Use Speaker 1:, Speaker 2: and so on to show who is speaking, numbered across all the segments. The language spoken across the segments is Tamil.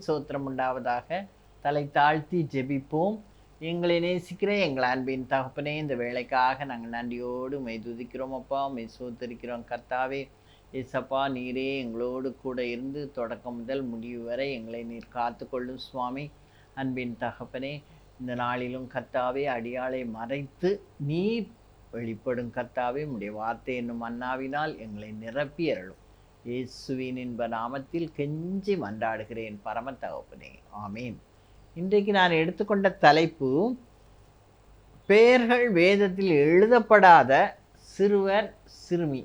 Speaker 1: சோத்திரம் உண்டாவதாக. தலை தாழ்த்தி ஜெபிப்போம். எங்களை நேசிக்கிற எங்கள் அன்பின் தகப்பனே, இந்த வேலைக்காக நாங்கள் நன்றியோடு உம்மை துதிக்கிறோம் அப்பா, உம்மை சோத்தரிக்கிறோம் கர்த்தாவே. ஏசப்பா, நீரே எங்களோடு கூட இருந்து தொடக்கம் முதல் முடிவு வரை எங்களை நீர் காத்துக்கொள்ளும் சுவாமி. அன்பின் தகப்பனே, இந்த நாளிலும் கர்த்தாவே அடியாளை மறைத்து நீர் வெளிப்படும் கர்த்தாவே. உம்முடைய வார்த்தை என்னும் அன்னாவினால் எங்களை நிரப்பி அருளும். இயேசுவின் இன்ப நாமத்தில் கெஞ்சி மன்றாடுகிறேன் பரம தகப்பனே, ஆமீன். இன்றைக்கு நான் எடுத்துக்கொண்ட தலைப்பு, பெயர்கள் வேதத்தில் எழுதப்படாத சிறுவர் சிறுமி,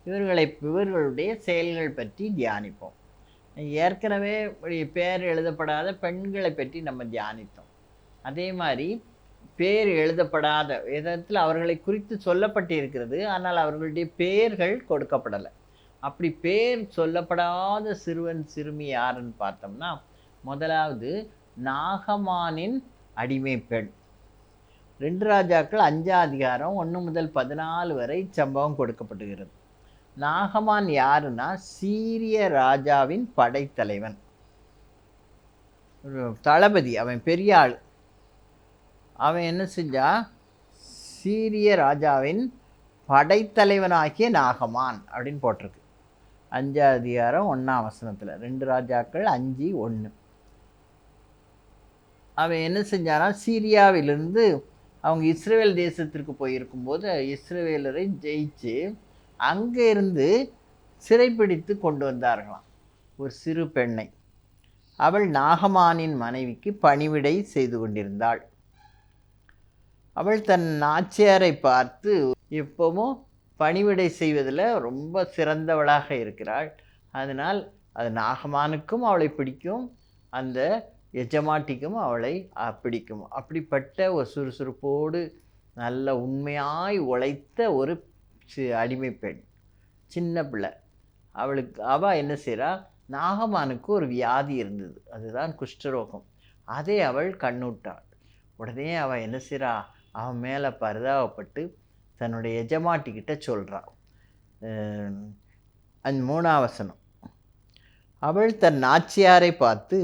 Speaker 1: இவர்களுடைய செயல்கள் பற்றி தியானிப்போம். ஏற்கனவே பெயர் எழுதப்படாத பெண்களை பற்றி நம்ம தியானித்தோம். அதே மாதிரி பேர் எழுதப்படாத வேதத்தில் அவர்களை குறித்து சொல்லப்பட்டிருக்கிறது, ஆனால் அவர்களுடைய பெயர்கள் கொடுக்கப்படலை. அப்படி பேர் சொல்லப்படாத சிறுவன் சிறுமி யாருன்னு பார்த்தோம்னா, முதலாவது நாகமானின் அடிமை பெண். 2 ராஜாக்கள் 5ஆம் அதிகாரம் 1 முதல் 14 வரை சம்பவம் கொடுக்கப்பட்டுகிறது. நாகமான் யாருன்னா, சீரிய ராஜாவின் படைத்தலைவன், தளபதி. அவன் பெரிய ஆள். அவன் என்ன செஞ்சா, சீரிய ராஜாவின் படைத்தலைவனாகிய நாகமான் அப்படின்னு போட்டிருக்கு 5ஆம் அதிகாரம் 1ஆம் வசனத்தில். 2 ராஜாக்கள் 5:1. அவன் என்ன செஞ்சானா, சீரியாவிலிருந்து அவங்க இஸ்ரேல் தேசத்திற்கு போயிருக்கும்போது இஸ்ரவேலரை ஜெயிச்சு அங்கே இருந்து சிறைப்பிடித்து கொண்டு வந்தார்களாம் ஒரு சிறு பெண்ணை. அவள் நாகமானின் மனைவிக்கு பணிவிடை செய்து கொண்டிருந்தாள். அவள் தன் நாச்சியாரை பார்த்து எப்பவும் பணிவிடை செய்வதில் ரொம்ப சிறந்தவளாக இருக்கிறாள். அதனால் அது நாகமானுக்கும் அவளை பிடிக்கும், அந்த எஜமாட்டிக்கும் அவளை பிடிக்கும். அப்படிப்பட்ட ஒரு சுறுசுறுப்போடு நல்ல உண்மையாய் உழைத்த ஒரு அடிமை பெண், சின்ன பிள்ளை. அவள் என்ன செய்கிறா, நாகமானுக்கு ஒரு வியாதி இருந்தது, அதுதான் குஷ்டரோகம். அதை அவள் கண்ணுட்டாள். உடனே அவள் என்ன செய்கிறா, அவன் மேலே பரிதாபப்பட்டு தன்னுடைய எஜமாட்டிக்கிட்ட சொல்கிறாள். 3ஆம் வசனம். அவள் தன் நாச்சியாரை பார்த்து,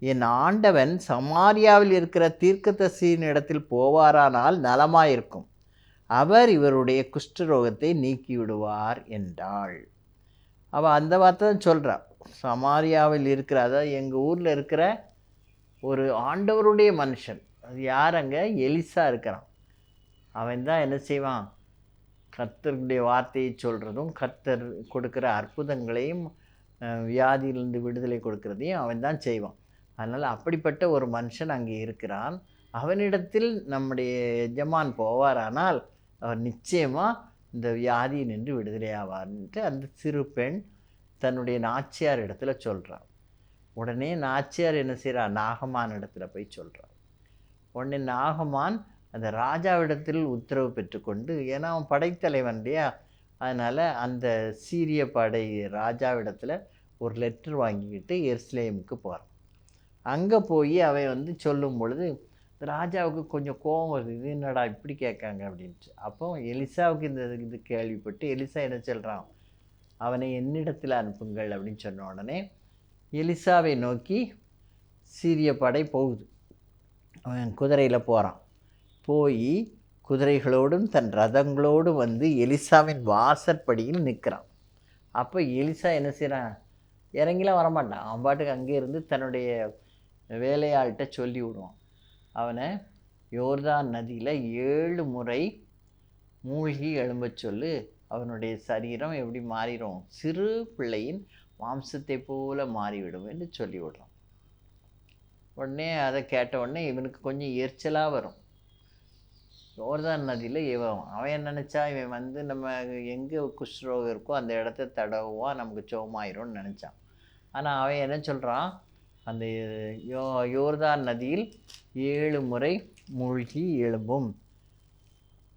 Speaker 1: என் ஆண்டவன் சமாரியாவில் இருக்கிற தீர்க்கதரிசியின் இடத்தில் போவாரானால் நலமாயிருக்கும், அவர் இவருடைய குஷ்டரோகத்தை நீக்கிவிடுவார் என்றாள். அவள் அந்த வார்த்தை தான் சொல்கிறாள். சமாரியாவில் இருக்கிற, அதாவது எங்கள் ஊரில் இருக்கிற ஒரு ஆண்டவருடைய மனுஷன், அது யாரங்க, எலிசா இருக்கிறான். அவன் தான் என்ன செய்வான், கர்த்தருடைய வார்த்தையை சொல்கிறதும் கர்த்தர் கொடுக்குற அற்புதங்களையும் வியாதியிலிருந்து விடுதலை கொடுக்கறதையும் அவன் தான் செய்வான். அதனால் அப்படிப்பட்ட ஒரு மனுஷன் அங்கே இருக்கிறான். அவனிடத்தில் நம்முடைய எஜமான் போவாரானால் அவர் நிச்சயமாக இந்த வியாதியை நின்று விடுதலை ஆவார்ன்ட்டு அந்த சிறு பெண் தன்னுடைய நாச்சியார் இடத்துல சொல்கிறான். உடனே நாச்சியார் என்ன செய்கிறா, நாகமான் இடத்துல போய் சொல்கிறான். உடனே நாகமான் அந்த ராஜாவிடத்தில் உத்தரவு பெற்றுக்கொண்டு, ஏன்னா அவன் படைத்தலைவன் இல்லையா, அதனால் அந்த சீரிய படை ராஜாவிடத்தில் ஒரு லெட்டர் வாங்கிக்கிட்டு எருசலேமுக்கு போகிறான். அங்கே போய் அவன் சொல்லும் பொழுது ராஜாவுக்கு கொஞ்சம் கோபம் வருது, இது என்னடா இப்படி கேட்காங்க அப்படின்ட்டு. அப்போ எலிசாவுக்கு இது கேள்விப்பட்டு எலிசா என்ன சொல்கிறான், அவனை என்னிடத்தில் அனுப்புங்கள் அப்படின்னு சொன்ன உடனே எலிசாவை நோக்கி சீரிய படை போகுது. அவன் குதிரையில் போகிறான். போய் குதிரைகளோடும் தன் ரதங்களோடும் எலிசாவின் வாசற்படியில் நிற்கிறான். அப்போ எலிசா என்ன செய்கிறான், இறங்கிலாம் வரமாட்டான். அவன் பாட்டுக்கு அங்கே இருந்து தன்னுடைய வேலையாள்கிட்ட சொல்லி விடுவான். அவனை யோர்தான் நதியில் 7 முறை மூழ்கி எழும்ப சொல்லு, அவனுடைய சரீரம் எப்படி மாறிடும், சிறு பிள்ளையின் மாம்சத்தை போல மாறிவிடும் என்று சொல்லி விடுறான். உடனே அதை கேட்ட உடனே இவனுக்கு கொஞ்சம் எரிச்சலாக வரும். யோர்தான் நதியில் அவன் என்ன நினச்சா, இவன் நம்ம எங்கே குஷ்ரோகம் இருக்கோ அந்த இடத்த தடவுவான், நமக்கு சோமாயிரும்னு நினச்சான். ஆனால் அவன் என்ன சொல்கிறான், அந்த யோர்தான் நதியில் 7 முறை மூழ்கி எழும்பும்,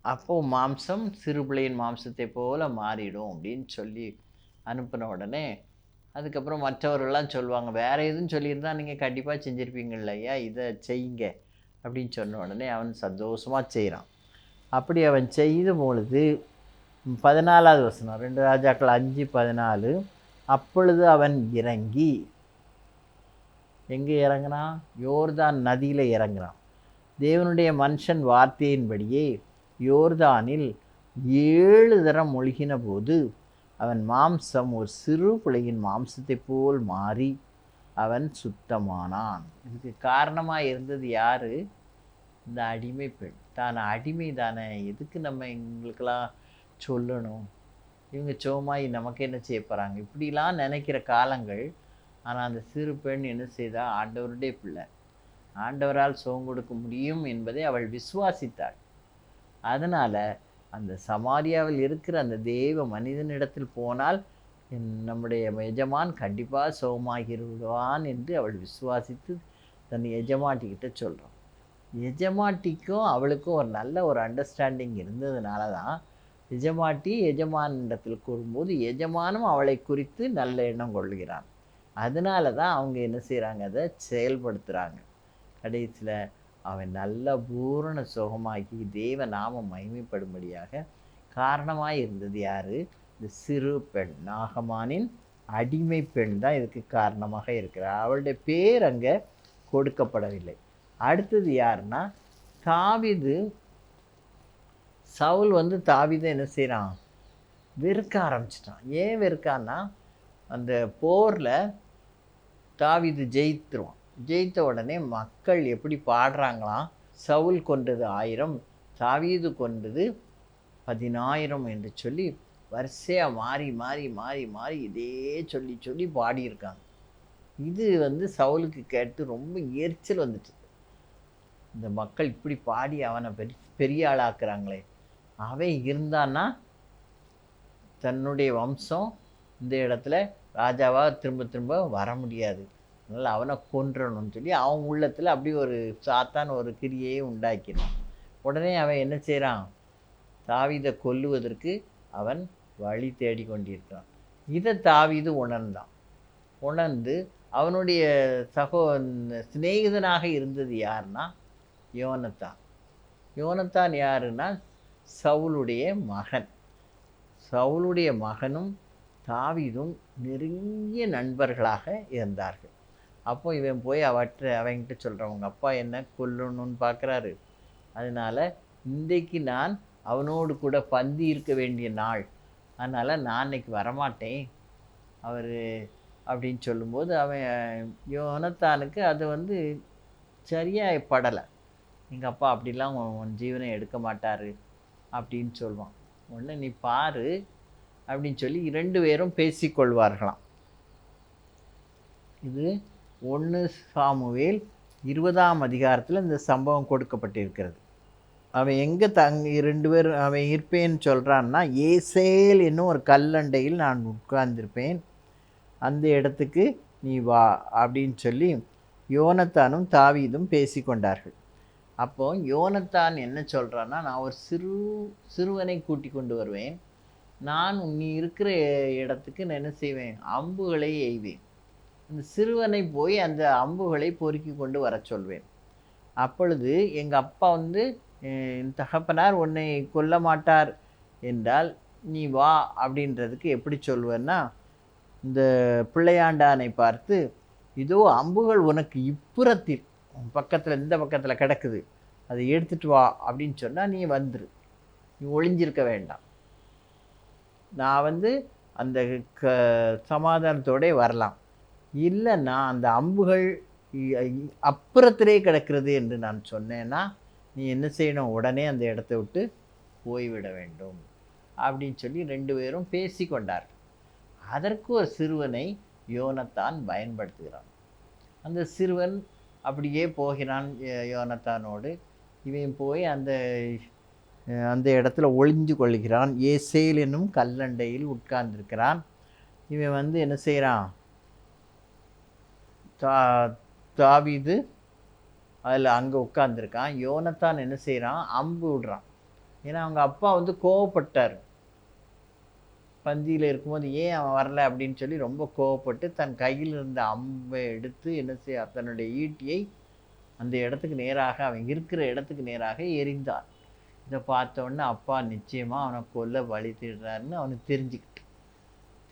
Speaker 1: அப்போது மாம்சம் சிறு பிள்ளையின் மாம்சத்தை போல் மாறிடும் அப்படின்னு சொல்லி அனுப்பின உடனே அதுக்கப்புறம் மற்றவர்கள்லாம் சொல்லுவாங்க, வேறு எதுவும் சொல்லியிருந்தால் நீங்கள் கண்டிப்பாக செஞ்சுருப்பீங்க இல்லையா, இதை செய்யுங்க அப்படின்னு சொன்ன உடனே அவன் சந்தோஷமாக செய்கிறான். அப்படி அவன் செய்த பொழுது 14ஆவது வசனம், 2 ராஜாக்கள் 5:14. அப்பொழுது அவன் இறங்கி எங்கே இறங்குறான்? யோர்தான் நதியில் இறங்குறான். தேவனுடைய மனுஷன் வார்த்தையின்படியே யோர்தானில் 7 தரம் மூழ்கின போது அவன் மாம்சம் ஒரு சிறு பிள்ளையின் மாம்சத்தைப் போல் மாறி அவன் சுத்தமானான். இதுக்கு காரணமாக இருந்தது யார்? இந்த அடிமை பெண். தான் அடிமை தானே, எதுக்கு நம்ம எங்களுக்கெல்லாம் சொல்லணும், இவங்க சோமாய் நமக்கு என்ன செய்ய போகிறாங்க, இப்படிலாம் நினைக்கிற காலங்கள். ஆனால் அந்த சிறு பெண் என்ன செய்தா? ஆண்டவருடைய பிள்ளை, ஆண்டவரால் சுகம் கொடுக்க முடியும் என்பதை அவள் விசுவாசித்தாள். அதனால் அந்த சமாரியாவில் இருக்கிற அந்த தேவ மனிதனிடத்தில் போனால் நம்முடைய எஜமான் கண்டிப்பாக சுகமாகிவிடுவான் என்று அவள் விசுவாசித்து தன் எஜமாட்டிக்கிட்ட சொல்கிறான். எஜமாட்டிக்கும் அவளுக்கும் ஒரு நல்ல ஒரு அண்டர்ஸ்டாண்டிங் இருந்ததுனால தான் எஜமானிடத்தில் கூறும்போது எஜமானும் அவளை குறித்து நல்ல எண்ணம் கொள்கிறான். அதனால தான் அவங்க என்ன செய்கிறாங்க? அதை செயல்படுத்துகிறாங்க. கடைசியில் அவன் நல்ல பூரண சுகமாகி தேவ நாமம் மகிமைப்படும்படியாக காரணமாக இருந்தது யார்? இந்த சிறு பெண், நாகமானின் அடிமை பெண் தான் இதுக்கு காரணமாக இருக்கிறார். அவளுடைய பேர் அங்கே கொடுக்கப்படவில்லை. அடுத்தது யாருன்னா தாவீது. சவுல் வந்து தாவீதை என்ன செய்கிறான்? வெறுக்க ஆரம்பிச்சிட்டான். ஏன் வெறுக்கான்னா, அந்த போரில் தாவீது ஜெயித்துருவான். ஜெயித்த உடனே மக்கள் எப்படி பாடுறாங்களாம்? சவுல் கொண்டது 1000, தாவீது கொண்டது 10,000 என்று சொல்லி வரிசையாக மாறி மாறி மாறி மாறி இதே சொல்லி சொல்லி பாடியிருக்காங்க. இது வந்து சவுலுக்கு கேட்டு ரொம்ப எரிச்சல் வந்துட்டு. இந்த மக்கள் இப்படி பாடி அவனை பெரிய ஆளாக்குறாங்களே, அவன் இருந்தான்னா தன்னுடைய வம்சம் இந்த இடத்துல ராஜாவாக திரும்ப திரும்ப வர முடியாது, அதனால் அவனை கொன்றணும்னு சொல்லி அவன் உள்ளத்தில் அப்படி ஒரு சாத்தான் ஒரு கிரியையை உண்டாக்கினான். உடனே அவன் என்ன செய்கிறான்? தாவீதை கொல்லுவதற்கு அவன் வழி தேடி கொண்டிருக்கிறான். இதை தாவீது உணர்ந்து அவனுடைய சிநேகிதனாக இருந்தது யாருன்னா யோனத்தான் யாருன்னா சவுலுடைய மகன். சவுலுடைய மகனும் தாவீதும் நெருங்கிய நண்பர்களாக இருந்தார்கள். அப்போ இவன் போய் அவன்கிட்ட சொல்கிறான், உங்கள் அப்பா என்ன கொல்லணும்னு பார்க்குறாரு, அதனால் இன்றைக்கு நான் அவனோடு கூட பந்தி இருக்க வேண்டிய நாள், அதனால் நான் இன்னைக்கு வரமாட்டேன் அவர் அப்படின்னு சொல்லும்போது அவன் யோனத்தானுக்கு அது வந்து சரியாக படலை. எங்கள் அப்பா அப்படிலாம் உன் ஜீவனை எடுக்க மாட்டார் அப்படின்னு சொல்லுவான். உடனே நீ பாரு அப்படின்னு சொல்லி 2 பேரும் பேசிக்கொள்வார்களாம். இது 1 சாமுவேல் 20ஆம் அதிகாரத்தில் இந்த சம்பவம் கொடுக்கப்பட்டிருக்கிறது. அவன் எங்கே 2 பேரும் அவன் இருப்பேன்னு சொல்கிறான்னா, ஏசேல் என்னும் ஒரு கல்லண்டையில் நான் உட்கார்ந்திருப்பேன், அந்த இடத்துக்கு நீ வா அப்படின்னு சொல்லி யோனத்தானும் தாவீதும் பேசி கொண்டார்கள். அப்போ யோனத்தான் என்ன சொல்கிறான்னா, நான் ஒரு சிறுவனை கூட்டி கொண்டு வருவேன், நான் நீ இருக்கிற இடத்துக்கு நான் என்ன செய்வேன்? அம்புகளை எய்வேன், அந்த சிறுவனை போய் அந்த அம்புகளை பொறுக்கி கொண்டு வர சொல்வேன். அப்பொழுது எங்கள் அப்பா வந்து தகப்பனார் உன்னை கொல்ல மாட்டார் என்றால் நீ வா அப்படின்றதுக்கு எப்படி சொல்வேன்னா, இந்த பிள்ளையாண்டானை பார்த்து, இதோ அம்புகள் உனக்கு இப்புறத்தில் பக்கத்தில் இந்த பக்கத்தில் கிடக்குது, அதை எடுத்துகிட்டு வா அப்படின்னு சொன்னால் நீ வந்துரு, நீ ஒளிஞ்சிருக்க வேண்டாம், நான் வந்து அந்த சமாதானத்தோடே வரலாம். இல்லைன்னா அந்த அம்புகள் அப்புறத்திலே கிடக்கிறது என்று நான் சொன்னேன்னா நீ என்ன செய்யணும்? உடனே அந்த இடத்த விட்டு போய்விட வேண்டும் அப்படின்னு சொல்லி 2 பேரும் பேசி கொண்டார். அதற்கு ஒரு சிறுவனை யோனத்தான் பயன்படுத்துகிறான். அந்த சிறுவன் அப்படியே போகிறான் யோனத்தானோடு. இவன் போய் அந்த இடத்துல ஒளிஞ்சு கொள்கிறான். ஏசேல் என்னும் கல்லண்டையில் உட்கார்ந்துருக்கிறான். இவன் வந்து என்ன செய்கிறான்? தாவீது அதில் அங்கே உட்கார்ந்துருக்கான். யோனத்தான் என்ன செய்கிறான்? அம்பு விடுறான். ஏன்னா அவங்க அப்பா வந்து கோவப்பட்டார், பந்தியில் இருக்கும்போது ஏன் அவன் வரல அப்படின்னு சொல்லி ரொம்ப கோவப்பட்டு தன் கையில் இருந்த அம்பை எடுத்து என்ன செய்ய, தன்னுடைய ஈட்டியை அந்த இடத்துக்கு நேராக, அவன் இருக்கிற இடத்துக்கு நேராக எறிந்தார். இதை பார்த்தோன்னே அப்பா நிச்சயமாக அவனை கொல்ல வழி தேடுறாருன்னு அவனுக்கு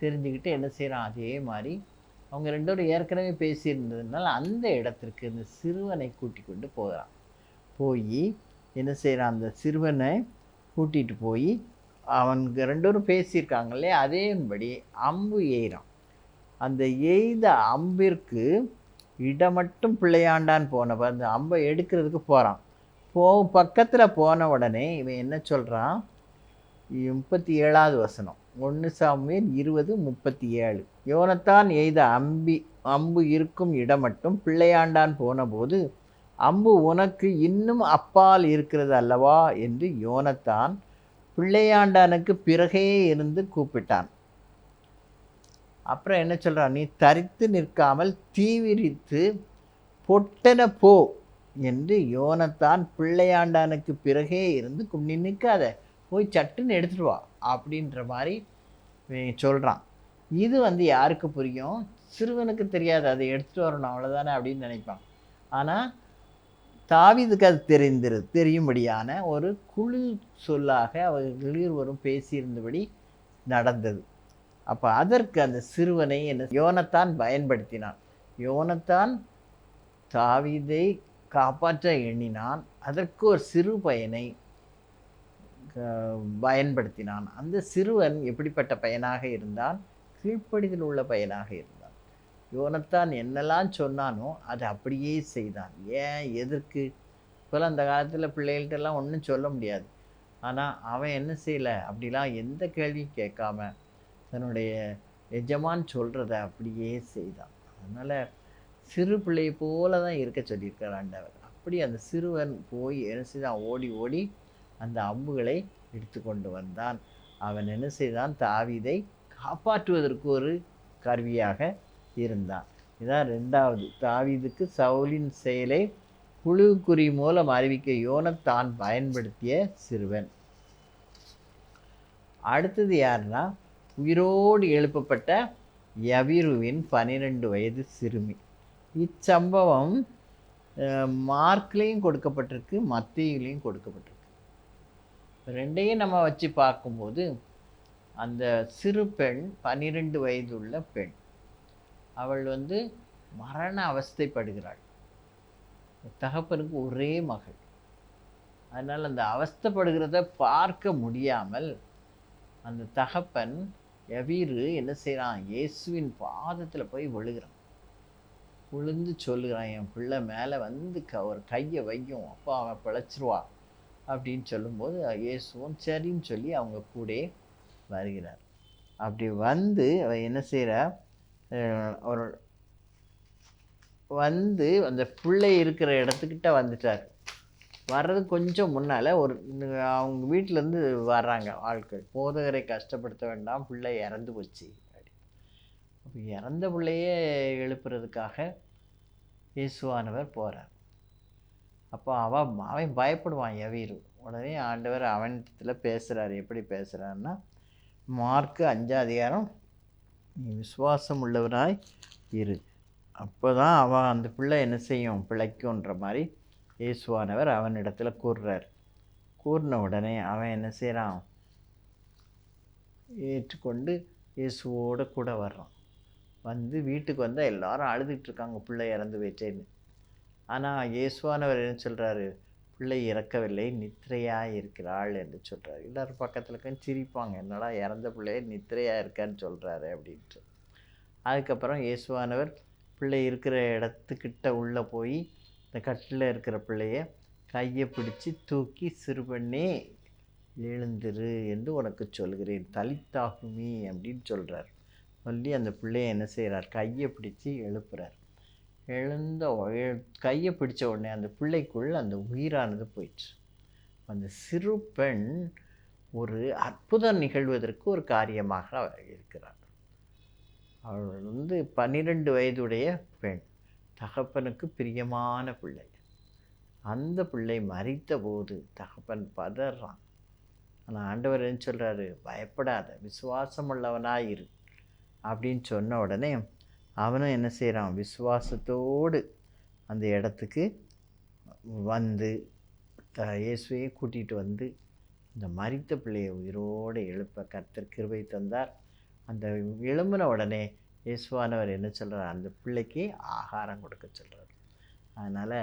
Speaker 1: தெரிஞ்சுக்கிட்டு என்ன செய்கிறான்? அதே மாதிரி அவங்க 2 பேரும் ஏற்கனவே பேசியிருந்ததுனால அந்த இடத்திற்கு இந்த சிறுவனை கூட்டிக் கொண்டு போகிறான். போய் என்ன செய்கிறான், அந்த சிறுவனை கூட்டிகிட்டு போய் அவனுங்க 2 பேரும் பேசியிருக்காங்க இல்லையா, அதேபடி அம்பு எய்கிறான். அந்த எய்த அம்பிற்கு இடமட்டும் பிள்ளையாண்டான் போனப்ப அந்த அம்பை எடுக்கிறதுக்கு போகிறான். பக்கத்தில் போன உடனே இவன் என்ன சொல்கிறான், 37வது வசனம், 1 சாமுவேல் 20:37. யோனத்தான் எய்த அம்பு இருக்கும் இடமட்டும் பிள்ளையாண்டான் போனபோது, அம்பு உனக்கு இன்னும் அப்பால் இருக்கிறது அல்லவா என்று யோனத்தான் பிள்ளையாண்டானுக்கு பிறகே இருந்து கூப்பிட்டான். அப்புறம் என்ன சொல்கிறான், நீ தரித்து நிற்காமல் தீவிரித்து பொட்டன போ என்று யோனத்தான் பிள்ளையாண்டானுக்கு பிறகே இருந்து நீ நிற்காத, போய் சட்டுன்னு எடுத்துகிட்டு வா அப்படின்ற மாதிரி சொல்கிறான். இது யாருக்கு புரியும், சிறுவனுக்கு தெரியாது, அதை எடுத்துகிட்டு வரணும் அவ்வளோதானே அப்படின்னு நினைப்பான். ஆனால் தாவீதுக்கு அது தெரியும்படியான ஒரு குழு சொல்லாக அவர்கள் இருவரும் பேசியிருந்தபடி நடந்தது. அப்போ அதற்கு அந்த சிறுவனை யோனத்தான் பயன்படுத்தினான். யோனத்தான் தாவீதை காப்பாற்ற எண்ணினான், அதற்கு ஒரு சிறு பையனை பயன்படுத்தினான். அந்த சிறுவன் எப்படிப்பட்ட பையனாக இருந்தான், கீழ்ப்படிதல் உள்ள பையனாக இருந்தான். யோனத்தான் என்னெல்லாம் சொன்னானோ அதை அப்படியே செய்தான். ஏன், எதற்கு? இப்போலாம் அந்த காலத்தில் பிள்ளைகள்கிட்டலாம் ஒன்றும் சொல்ல முடியாது. ஆனால் அவன் என்ன செய்யலை, அப்படிலாம் எந்த கேள்வியும் கேட்காம தன்னுடைய எஜமான் சொல்கிறத அப்படியே செய்தான். அதனால் சிறு பிள்ளை போல தான் இருக்க சொல்லியிருக்கார் ஆண்டவர். அப்படி அந்த சிறுவன் போய் என்ன செய்தான், ஓடி ஓடி அந்த அம்புகளை எடுத்து கொண்டு வந்தான். அவன் என்ன செய்தான், தாவீதை காப்பாற்றுவதற்கு ஒரு கருவியாக இருந்தான். இதான் 2வது, தாவீதுக்கு சவுலின் செயலை புழுக்குறி மூலம் அறிவிக்க யோனத்தான் பயன்படுத்திய சிறுவன். அடுத்தது யாருன்னா, உயிரோடு எழுப்பப்பட்ட யவீருவின் 12 வயது சிறுமி. இச்சம்பவம் மார்க்லேயும் கொடுக்கப்பட்டிருக்கு, மத்தேயுலையும் கொடுக்கப்பட்டிருக்கு. ரெண்டையும் நம்ம வச்சு பார்க்கும்போது அந்த சிறு பெண் 12 வயது உள்ள பெண், அவள் மரண அவஸ்தைப்படுகிறாள். தகப்பனுக்கு ஒரே மகள். அதனால் அந்த அவஸ்தைப்படுகிறத பார்க்க முடியாமல் அந்த தகப்பன் யவீரு என்ன செய்கிறான், இயேசுவின் பாதத்தில் போய் விழுகிறான். விழுந்து சொல்லுகிறான், என் பிள்ளை மேலே ஒரு கையை வையும், அப்பா அவன் பிழைச்சிருவா அப்படின்னு சொல்லும்போது இயேசுவும் சரின்னு சொல்லி அவங்க கூட வருகிறார். அப்படி அவன் என்ன செய்கிறா, அவர் அந்த பிள்ளை இருக்கிற இடத்துக்கிட்ட வந்துட்டார். வர்றது கொஞ்சம் முன்னால் அவங்க வீட்டிலேருந்து வர்றாங்க ஆட்கள், போதகரை கஷ்டப்படுத்த வேண்டாம், பிள்ளை இறந்து போச்சு அப்படி. அப்போ இறந்த பிள்ளையே எழுப்புறதுக்காக இயேசுவானவர் போகிறார். அப்போ அவன் பயப்படுவான் யவீரு. உடனே ஆண்டவர் அவனிடத்தில் பேசுகிறார். எப்படி பேசுகிறாருன்னா, மார்க்கு 5 அதிகாரம், நீ விசுவாசம் உள்ளவராய் இரு, அப்போ தான் அந்த பிள்ளை என்ன செய்யும், பிழைக்கும்ன்ற மாதிரி இயேசுவானவர் அவனிடத்தில் கூறுறார். கூறின உடனே அவன் என்ன செய்கிறான், ஏற்றுக்கொண்டு இயேசுவோடு கூட வர்றான். வீட்டுக்கு வந்தால் எல்லாரும் அழுதுகிட்ருக்காங்க, பிள்ளை இறந்து போயிட்டேன்னு. ஆனால் இயேசுவானவர் என்ன சொல்கிறாரு, பிள்ளை இறக்கவில்லை, நித்திரையாக இருக்கிறாள் என்று சொல்கிறார். எல்லோரும் பக்கத்தில் சிரிப்பாங்க, என்னடா இறந்த பிள்ளைய நித்திரையாக இருக்கான்னு சொல்கிறாரு அப்படின்ட்டு. அதுக்கப்புறம் இயேசுவானவர் பிள்ளை இருக்கிற இடத்துக்கிட்ட உள்ளே போய் இந்த கட்டில் இருக்கிற பிள்ளைய கையை பிடிச்சி தூக்கி, சிறுபண்ணே எழுந்துரு என்று உனக்கு சொல்கிறேன், தலித்தாகுமி அப்படின்னு சொல்கிறார். சொல்லி அந்த பிள்ளைய என்ன செய்கிறார், கையை பிடிச்சி எழுப்புறார். கையை பிடிச்ச உடனே அந்த பிள்ளைக்குள் அந்த உயிரானது போயிடுச்சு. அந்த சிறு பெண் ஒரு அற்புதம் நிகழ்வதற்கு ஒரு காரியமாக இருக்கிறார். அவள் 12 வயதுடைய பெண், தகப்பனுக்கு பிரியமான பிள்ளை. அந்த பிள்ளை மரித்த போது தகப்பன் பதறான். ஆனால் ஆண்டவர் என்ன சொல்கிறாரு, பயப்படாத, விசுவாசம் உள்ளவனாயிரு அப்படின்னு சொன்ன உடனே அவனும் என்ன செய்கிறான், விசுவாசத்தோடு அந்த இடத்துக்கு இயேசுவையை கூட்டிகிட்டு இந்த மரித்த பிள்ளையை உயிரோடு எழுப்ப கர்த்தர் கிருபை தந்தார். அந்த எழும்பின உடனே இயேசுவானவர் என்ன சொல்கிறார்? அந்த பிள்ளைக்கு ஆகாரம் கொடுக்க சொல்கிறார். அதனால்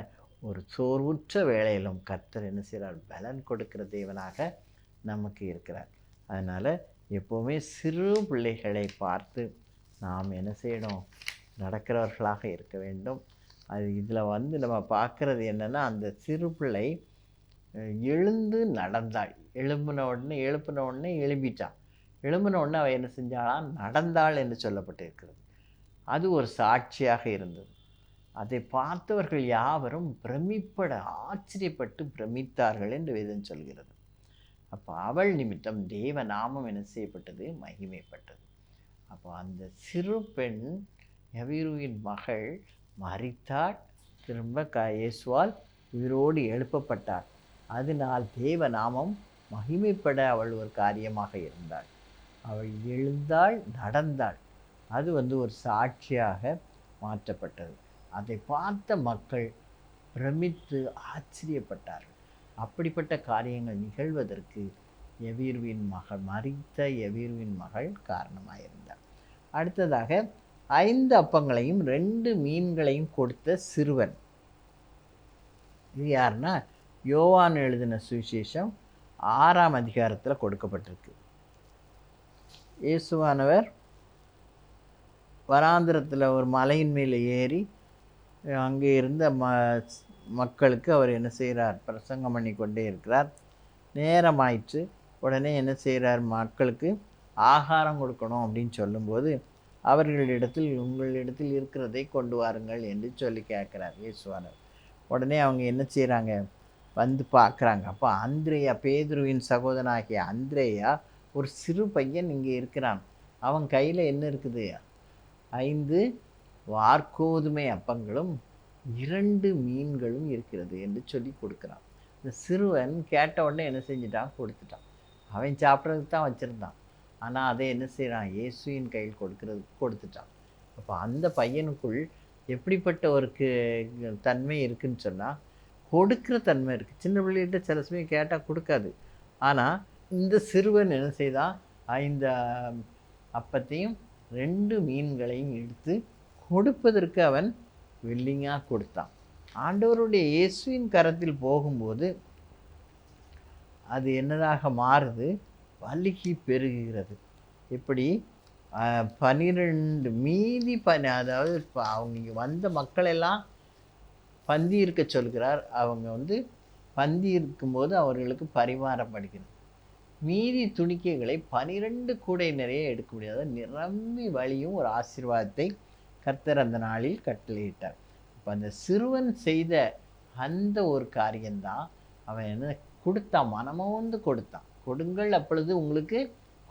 Speaker 1: ஒரு சோர்வுற்ற வேளையிலும் கர்த்தர் என்ன செய்கிறார்? பலன் கொடுக்கிற தேவனாக நமக்கு இருக்கிறார். அதனால் எப்போவுமே சிறு பிள்ளைகளை பார்த்து நாம் என்ன செய்யணும்? நடக்கிறவர்களாக இருக்க வேண்டும். அது இதில் நம்ம பார்க்குறது என்னென்னா, அந்த சிறு பிள்ளை எழுந்து நடந்தாள். எழுப்பின உடனே எழும்பிட்டான். எழும்பின உடனே அவள் என்ன செஞ்சாளாம்? நடந்தாள் என்று சொல்லப்பட்டிருக்கிறது. அது ஒரு சாட்சியாக இருந்தது. அதை பார்த்தவர்கள் யாவரும் ஆச்சரியப்பட்டு பிரமித்தார்கள் என்று வேதம் சொல்கிறது. அப்போ அவள் நிமித்தம் தேவ நாமம் என்ன செய்யப்பட்டது? மகிமைப்பட்டது. அப்போ அந்த சிறு பெண் யவீருவின் மகள் மரித்தாள், திரும்ப இயேசுவால் உயிரோடு எழுப்பப்பட்டாள். அதனால் தேவ நாமம் மகிமைப்பட அவள் ஒரு காரியமாக இருந்தாள். அவள் எழுந்தாள், நடந்தாள். அது ஒரு சாட்சியாக மாற்றப்பட்டது. அதை பார்த்த மக்கள் பிரமித்து ஆச்சரியப்பட்டார்கள். அப்படிப்பட்ட காரியங்கள் நிகழ்வதற்கு மரித்த யவீருவின் மகள் காரணமாக இருந்தார். அடுத்ததாக 5 அப்பங்களையும் 2 மீன்களையும் கொடுத்த சிறுவன். இது யாருன்னா, யோவான் எழுதின சுவிசேஷம் 6ஆம் அதிகாரத்தில் கொடுக்கப்பட்டிருக்கு. இயேசுவானவர் வனாந்திரத்தில் ஒரு மலையின் மேலே ஏறி அங்கே இருந்த மக்களுக்கு அவர் என்ன செய்கிறார்? பிரசங்கம் பண்ணி கொண்டே இருக்கிறார். நேரமாயிற்று. உடனே என்ன செய்கிறார்? மக்களுக்கு ஆகாரம் கொடுக்கணும் அப்படின்னு சொல்லும்போது, அவர்களிடத்தில் உங்களிடத்தில் இருக்கிறதை கொண்டு வாருங்கள் என்று சொல்லி கேட்குறார் இயேசுவானவர். உடனே அவங்க என்ன செய்கிறாங்க? வந்து பார்க்குறாங்க. அப்போ அந்திரேயா, பேதுருவின் சகோதரனாகிய அந்திரேயா, ஒரு சிறு பையன் இங்கே இருக்கிறான். அவன் கையில் என்ன இருக்குது? 5 வார்கோதுமை அப்பங்களும் 2 மீன்களும் இருக்கிறது என்று சொல்லி கொடுக்குறான். இந்த சிறுவன் கேட்ட உடனே என்ன செஞ்சிட்டான்? கொடுத்துட்டான். அவன் சாப்பிட்றதுக்கு தான் வச்சுருந்தான். ஆனால் அதை என்ன செய்கிறான்? இயேசுவின் கையில் கொடுத்துட்டான். அப்போ அந்த பையனுக்குள் எப்படிப்பட்ட ஒரு தன்மை இருக்குதுன்னு சொன்னால், கொடுக்குற தன்மை இருக்குது. சின்ன பிள்ளைகிட்ட சில சமயம் கேட்டால் கொடுக்காது. ஆனால் இந்த சிறுவன் என்ன செய்தான்? 5 அப்பத்தையும் 2 மீன்களையும் எடுத்து கொடுப்பதற்கு அவன் வில்லிங்காக கொடுத்தான். ஆண்டவருடைய இயேசுவின் கரத்தில் போகும்போது அது என்னதாக மாறுது? வலிகி பெருகுகிறது. எப்படி? 12 மீதி அதாவது அவங்க இங்கே வந்த மக்களெல்லாம் பந்தி இருக்க சொல்கிறார். அவங்க பந்தி இருக்கும்போது அவர்களுக்கு பரிமாறப்படுகிறது. மீதி துணிக்கைகளை 12 கூடை நிறைய எடுக்க முடியாத நிரம்பி வழியும் ஒரு ஆசீர்வாதத்தை கர்த்தர் அந்த நாளில் கட்டளையிட்டார். இப்போ அந்த சிறுவன் செய்த அந்த ஒரு காரியம்தான் அவன் என்ன கொடுத்தான்? மனமோந்து கொடுத்தான். கொடுங்கள், அப்பொழுது உங்களுக்கு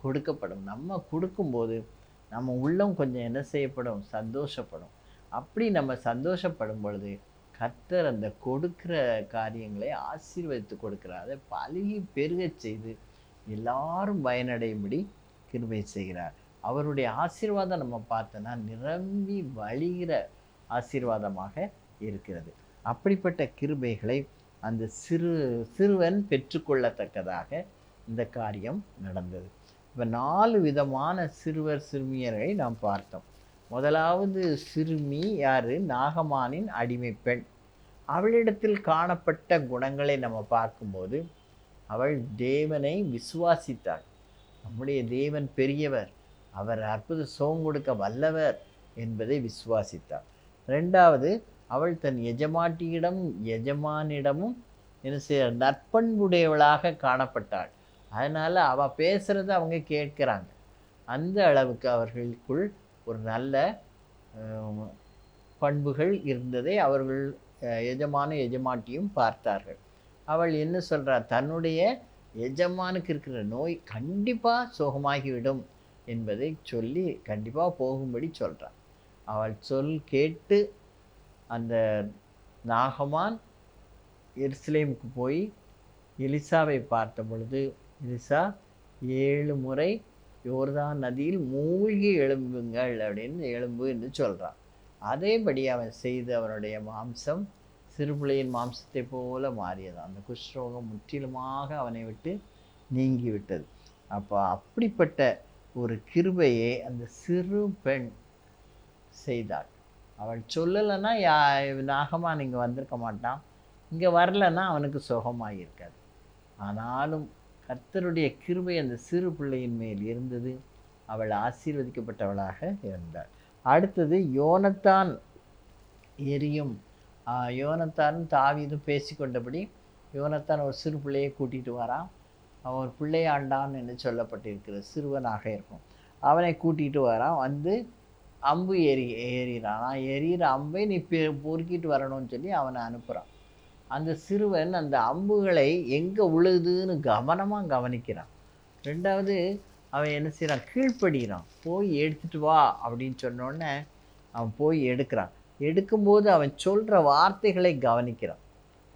Speaker 1: கொடுக்கப்படும். நம்ம கொடுக்கும்போது நம்ம உள்ளம் கொஞ்சம் என்ன செய்யப்படும்? சந்தோஷப்படும். அப்படி நம்ம சந்தோஷப்படும் பொழுது கர்த்தர் அந்த கொடுக்கிற காரியங்களை ஆசீர்வதித்து கொடுக்கிறார். அதை பலுகி பெருகச் செய்து எல்லாரும் பயனடையும்படி கிருபை செய்கிறார். அவருடைய ஆசீர்வாதம் நம்ம பார்த்தோன்னா நிரம்பி வழிகிற ஆசீர்வாதமாக இருக்கிறது. அப்படிப்பட்ட கிருபைகளை அந்த சிறுவன் பெற்றுக்கொள்ளத்தக்கதாக இந்த காரியம் நடந்தது. இப்போ 4 விதமான சிறுமியரை நாம் பார்த்தோம். முதலாவது சிறுமி யார்? நாகமானின் அடிமை பெண். அவளிடத்தில் காணப்பட்ட குணங்களை நம்ம பார்க்கும்போது, அவள் தேவனை விசுவாசித்தாள். நம்முடைய தேவன் பெரியவர், அவர் அற்புத சுகம் கொடுக்க வல்லவர் என்பதை விசுவாசித்தாள். 2வது, அவள் தன் எஜமானிடமும் என்ன செய்ய நற்பண்புடையவளாக காணப்பட்டாள். அதனால் அவள் பேசுகிறத அவங்க கேட்குறாங்க. அந்த அளவுக்கு அவர்களுக்குள் ஒரு நல்ல பண்புகள் இருந்ததை அவர்கள் எஜமாட்டியும் பார்த்தார்கள். அவள் என்ன சொல்கிறார்? தன்னுடைய எஜமானுக்கு இருக்கிற நோய் கண்டிப்பாக சுகமாகிவிடும் என்பதை சொல்லி கண்டிப்பாக போகும்படி சொல்கிறார். அவள் கேட்டு அந்த நாகமான் எருசலேமுக்கு போய் எலிசாவை பார்த்த பொழுது, எலிசா 7 முறை யோர்தான் நதியில் மூழ்கி எழும்புங்கள் அப்படின்னு எழும்பு என்று சொல்கிறான். அதேபடி அவன் செய்து அவனுடைய மாம்சம் சிறுபிள்ளையின் மாம்சத்தை போல மாறியது. அந்த குஷ்ரோகம் முற்றிலுமாக அவனை விட்டு நீங்கிவிட்டது. அப்போ அப்படிப்பட்ட ஒரு கிருபையை அந்த சிறு பெண் செய்தாள். அவள் சொல்லலைன்னா நாகமான் இங்கே வந்திருக்க மாட்டான். இங்கே வரலைன்னா அவனுக்கு சுகமாக இருக்காது. ஆனாலும் கர்த்தருடைய கிருபை அந்த சிறு பிள்ளையின் மேல் இருந்தது. அவள் ஆசீர்வதிக்கப்பட்டவளாக இருந்தாள். அடுத்தது யோனத்தான் எரியும். யோனத்தானும் தாவீதும் பேசிக்கொண்டபடி யோனத்தான் ஒரு சிறு பிள்ளையை கூட்டிகிட்டு வரான். அவன் ஒரு பிள்ளையாண்டான் என்று சொல்லப்பட்டிருக்கிற சிறுவனாக இருக்கும். அவனை கூட்டிகிட்டு வரான். வந்து அம்பு ஏறிறான். எரியிற அம்பை நீ பொறுக்கிட்டு வரணும்னு சொல்லி அவனை அனுப்புகிறான். அந்த சிறுவன் அந்த அம்புகளை எங்கே உழுதுன்னு கவனமாக கவனிக்கிறான். ரெண்டாவது அவன் என்ன செய்கிறான், கீழ்ப்படுகிறான். போய் எடுத்துகிட்டு வா அப்படின்னு சொன்னோடனே அவன் போய் எடுக்கிறான். எடுக்கும்போது அவன் சொல்கிற வார்த்தைகளை கவனிக்கிறான்.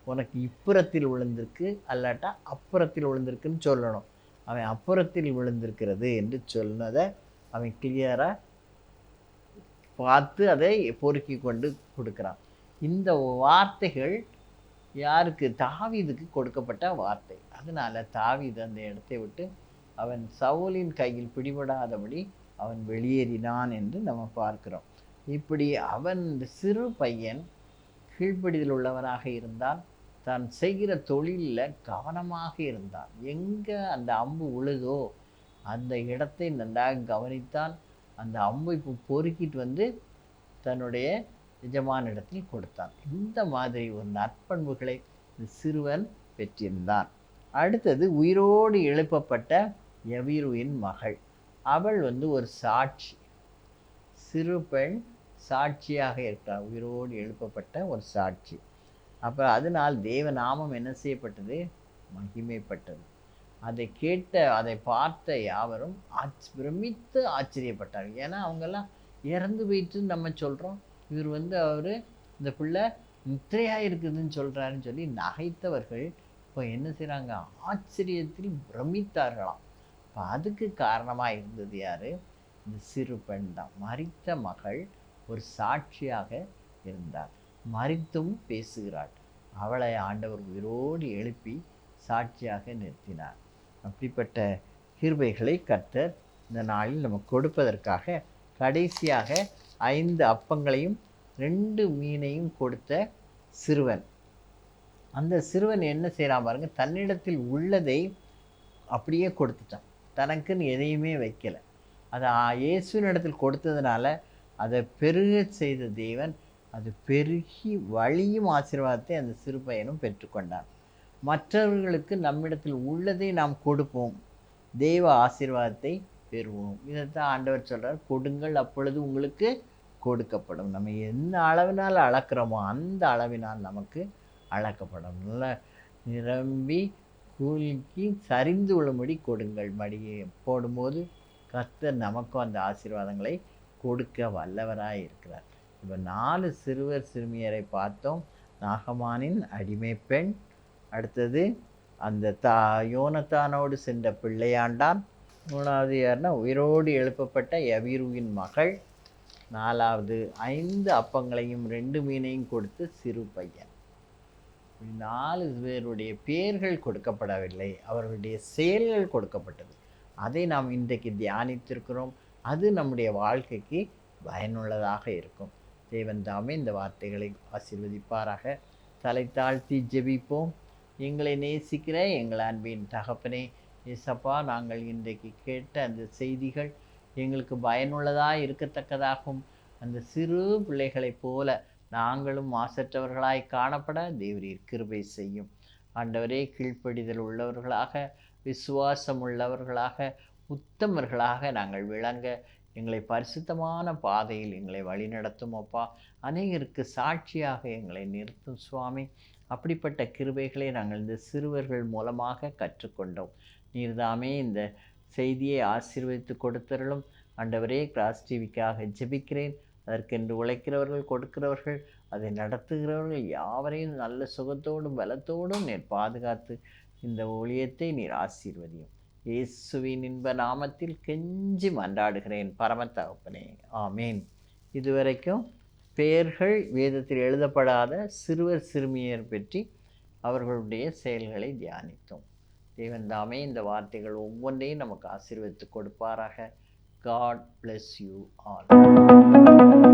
Speaker 1: உனக்கு இப்புறத்தில் விழுந்திருக்கு, அல்லாட்டா அப்புறத்தில் விழுந்திருக்குன்னு சொல்லணும். அவன் அப்புறத்தில் விழுந்திருக்கிறது என்று சொன்னதை அவன் கிளியராக பார்த்து அதை பொறுக்கி கொண்டு கொடுக்குறான். இந்த வார்த்தைகள் யாருக்கு? தாவீதுக்கு கொடுக்கப்பட்ட வார்த்தை. அதனால் தாவீது அந்த இடத்தை விட்டு அவன் சவுலின் கையில் பிடிபடாதபடி அவன் வெளியேறினான் என்று நம்ம பார்க்கிறோம். இப்படி அவன் சிறு பையன் கீழ்ப்படிதல் உள்ளவனாக இருந்தான். தான் செய்கிற தொழிலில் கவனமாக இருந்தான். எங்கே அந்த அம்பு உழுதோ அந்த இடத்தை நன்றாக கவனித்தான். அந்த அம்பை பொறுக்கிட்டு வந்து தன்னுடைய எஜமானிடத்தில் கொடுத்தான். இந்த மாதிரி ஒரு நற்பண்புகளை சிறுவன் பெற்றிருந்தான். அடுத்தது உயிரோடு எழுப்பப்பட்ட யவீருவின் மகள். அவள் ஒரு சாட்சி. சிறு பெண் சாட்சியாக இருக்கிறார், உயிரோடு எழுப்பப்பட்ட ஒரு சாட்சி. அப்போ அதனால் தேவநாமம் என்ன செய்யப்பட்டது? மகிமைப்பட்டது. அதை கேட்ட அதை பார்த்த யாவரும் பிரமித்து ஆச்சரியப்பட்டார்கள். ஏன்னா அவங்கெல்லாம் இறந்து போயிட்டு நம்ம சொல்கிறோம், இவர் அவர் இந்த பிள்ளை நித்திரையாக இருக்குதுன்னு சொல்கிறாருன்னு சொல்லி நகைத்தவர்கள் இப்போ என்ன செய்கிறாங்க? ஆச்சரியத்தில் பிரமித்தார்களாம். இப்போ அதுக்கு காரணமாக இருந்தது யார்? இந்த சிறு பெண் தான். மரித்த மகள் ஒரு சாட்சியாக இருந்தார். மரித்தும் பேசுகிறாள். அவளை ஆண்டவர் உயிரோடு எழுப்பி சாட்சியாக நிறுத்தினார். அப்படிப்பட்ட கிருபைகளை கர்த்தர் இந்த நாளில் நமக்கு கொடுப்பதற்காக கடைசியாக 5 அப்பங்களையும் 2 மீனையும் கொடுத்த சிறுவன். அந்த சிறுவன் என்ன செய்யலாம் பாருங்க, தன்னிடத்தில் உள்ளதை அப்படியே கொடுத்துட்டான். தனக்குன்னு எதையுமே வைக்கலை. அதை இயேசுவினிடத்தில் கொடுத்ததுனால அதை பெருக செய்த தேவன் அது பெருகி வழியும் ஆசீர்வாதத்தை அந்த சிறு பையனும் பெற்றுக்கொண்டான். மற்றவர்களுக்கு நம்மிடத்தில் உள்ளதை நாம் கொடுப்போம், தெய்வ ஆசீர்வாதத்தை பெறுவோம். இதைத்தான் ஆண்டவர் சொல்கிறார், கொடுங்கள் அப்பொழுது உங்களுக்கு கொடுக்கப்படும். நம்ம என்ன அளவினால் அளக்கிறோமோ அந்த அளவினால் நமக்கு அளக்கப்படும். நல்லா நிரம்பி கூலிக்கு சரிந்து விழும்படி கொடுங்கள். மடியை போடும்போது கர்த்தர் நமக்கும் அந்த ஆசீர்வாதங்களை கொடுக்க வல்லவராக இருக்கிறார். இப்போ 4 சிறுவர் சிறுமியரை பார்த்தோம். நாகமானின் அடிமை பெண், அடுத்தது அந்த யோனத்தானோடு சென்ற பிள்ளையாண்டான், 3வது யாருன்னா உயிரோடு எழுப்பப்பட்ட யவீருவின் மகள், 4வது 5 அப்பங்களையும் 2 மீனையும் கொடுத்து சிறு பையன். 4 பேருடைய பெயர்கள் கொடுக்கப்படவில்லை, அவர்களுடைய செயல்கள் கொடுக்கப்பட்டது. அதை நாம் இன்றைக்கு தியானித்திருக்கிறோம். அது நம்முடைய வாழ்க்கைக்கு பயனுள்ளதாக இருக்கும். தேவன் தாமே இந்த வார்த்தைகளை ஆசீர்வதிப்பாராக. தலை தாழ்த்தி ஜெபிப்போம். எங்களை நேசிக்கிற எங்கள் அன்பின் தகப்பனே, ஏசப்பா, நாங்கள் இன்றைக்கு கேட்ட அந்த செய்திகள் எங்களுக்கு பயனுள்ளதாக இருக்கத்தக்கதாகவும் அந்த சிறு பிள்ளைகளைப் போல நாங்களும் மாசற்றவர்களாய் காணப்பட தேவரீர் கிருபை செய்யும். ஆண்டவரே, கீழ்ப்படிதல் உள்ளவர்களாக, விசுவாசம் உள்ளவர்களாக, உத்தமர்களாக நாங்கள் விளங்க எங்களை பரிசுத்தமான பாதையில் எங்களை வழிநடத்தும் அப்பா. அநேகருக்கு சாட்சியாக எங்களை நிறுத்தும் சுவாமி. அப்படிப்பட்ட கிருபைகளை நாங்கள் இந்த சிறுவர்கள் மூலமாக கற்றுக்கொண்டோம். நீர்தாமே இந்த செய்தியை ஆசீர்வதித்து கொடுத்தருளும். ஆண்டவரே, கிராஸ் டிவிக்காக ஜெபிக்கிறேன். அதற்கென்று உழைக்கிறவர்கள், கொடுக்கிறவர்கள், அதை நடத்துகிறவர்கள் யாவரையும் நல்ல சுகத்தோடும் பலத்தோடும் நீர் பாதுகாத்து இந்த ஊழியத்தை நீர் ஆசீர்வதியும். இயேசுவின் இன்ப நாமத்தில் கெஞ்சி மன்றாடுகிறேன் பரம தகப்பனே, ஆமேன். இதுவரைக்கும் பெயர்கள் வேதத்தில் எழுதப்படாத சிறுவர் சிறுமியர் பற்றி அவர்களுடைய செயல்களை தியானித்தோம். தேவன் தாமே இந்த வார்த்தைகள் ஒவ்வொன்றையும் நமக்கு ஆசீர்வதித்து கொடுப்பாராக. God bless you all.